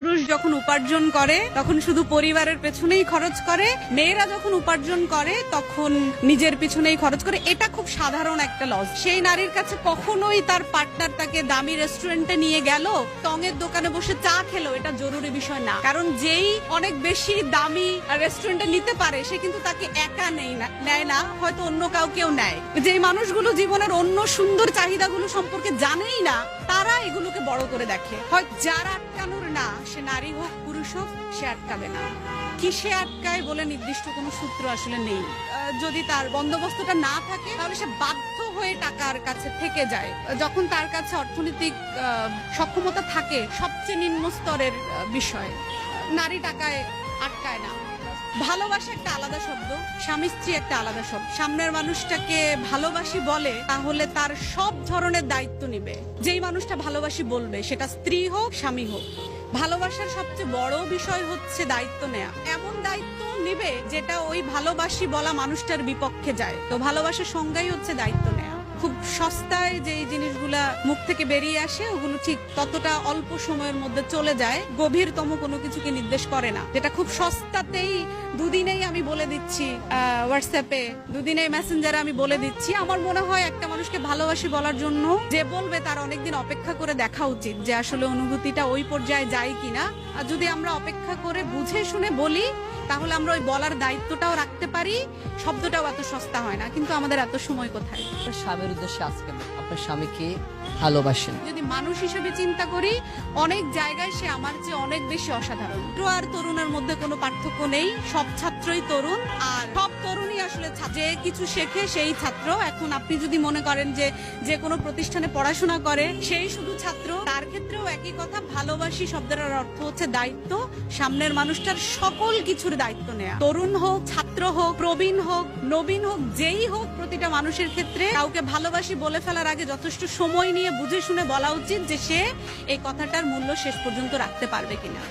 পুরুষ যখন উপার্জন করে তখন শুধু পরিবারের পেছনেই খরচ করে, মেয়েরা যখন উপার্জন করে তখন নিজের পিছনেই খরচ করে। এটা খুব সাধারণ একটা লস। সেই নারীর কাছে কখনোই তার পার্টনার তাকে দামি রেস্টুরেন্টে নিয়ে গেল, টঙের দোকানে বসে চা খেলো, এটা জরুরি বিষয় না। কারণ যেই অনেক বেশি দামি রেস্টুরেন্টে নিতে পারে সে কিন্তু তাকে একা নেয় না, হয়তো অন্য কাউকেও নেয়। যেই মানুষগুলো জীবনের অন্য সুন্দর চাহিদাগুলো সম্পর্কে জানেই না, তারা এগুলোকে বড় করে দেখে। হয়তো যার আটকানোর না, সে নারী হোক পুরুষ হোক, সে আটকাবে না। কিসে আটকায় বলে নির্দিষ্ট কোনো সূত্র আসলে নেই। যদি তার বন্দোবস্তটা না থাকে তাহলে সে বাধ্য হয়ে টাকার কাছে থেকে যায়। যখন তার কাছে অর্থনৈতিক সক্ষমতা থাকে, সবচেয়ে নিম্ন স্তরের বিষয়, নারী টাকায় আটকায় না। ভালোবাসা একটা আলাদা শব্দ, স্বামী স্ত্রী একটা আলাদা শব্দ। সামনের মানুষটাকে ভালোবাসি বলে তাহলে তার সব ধরনের দায়িত্ব নিবে। যেই মানুষটা ভালোবাসি বলবে, সেটা স্ত্রী হোক স্বামী হোক, ভালোবাসার সবচেয়ে বড় বিষয় হচ্ছে দায়িত্ব নেয়া। এমন দায়িত্ব নিবে যেটা ওই ভালোবাসি বলা মানুষটার বিপক্ষে যায়। তো ভালোবাসার সংজ্ঞাই হচ্ছে দায়িত্ব নেয়া। খুব সস্তায় যে জিনিসগুলা মুখ থেকে বেরিয়ে আসে, ওগুলো ঠিক ততটা অল্প সময়ের মধ্যে চলে যায়, গভীরতম কোনো কিছুকে নির্দেশ করে না। যেটা খুব সস্তাতেই দুদিনেই আমি বলে দিচ্ছি, হোয়াটসঅ্যাপে দুদিনেই মেসেঞ্জারে আমি বলে দিচ্ছি, আমার মনে হয় একটা মানুষকে ভালোবাসি বলার জন্য যে বলবে তার অনেকদিন অপেক্ষা করে দেখা উচিত যে আসলে অনুভূতিটা ওই পর্যায়ে যায় কিনা। আর যদি আমরা অপেক্ষা করে বুঝে শুনে বলি, তাহলে আমরা ওই বলার দায়িত্বটাও রাখতে পারি। শব্দটাও এত সস্তা হয় না, কিন্তু আমাদের এত সময় কোথায়? স্বামীর উদ্দেশ্যে আজকে আপনার স্বামীকে ভালোবাসেন? যদি মানুষ হিসেবে চিন্তা করি, অনেক জায়গায় সে আমার চেয়ে অনেক বেশি অসাধারণ। ছাত্র আর তরুণের মধ্যে কোনো পার্থক্য নেই, সব ছাত্রই তরুণ, আর সব তরুণই আসলে যে কিছু শেখে সেই ছাত্র। এখন আপনি যদি মনে করেন যে কোনো প্রতিষ্ঠানে পড়াশোনা করে সেই শুধু ছাত্র, তার ক্ষেত্রেও একই কথা। ভালোবাসি শব্দের অর্থ হচ্ছে দায়িত্ব, সামনের মানুষটার সকল কিছুর দায়িত্ব নেয়া। তরুণ হোক, ছাত্র হোক, প্রবীণ হোক, নবীন হোক, যেই হোক, প্রতিটা মানুষের ক্ষেত্রে কাউকে ভালোবাসি বলে ফেলার আগে যথেষ্ট সময় নিয়ে বুঝে শুনে বলা উচিত যে সে এই কথাটার মূল্য শেষ পর্যন্ত রাখতে পারবে কিনা।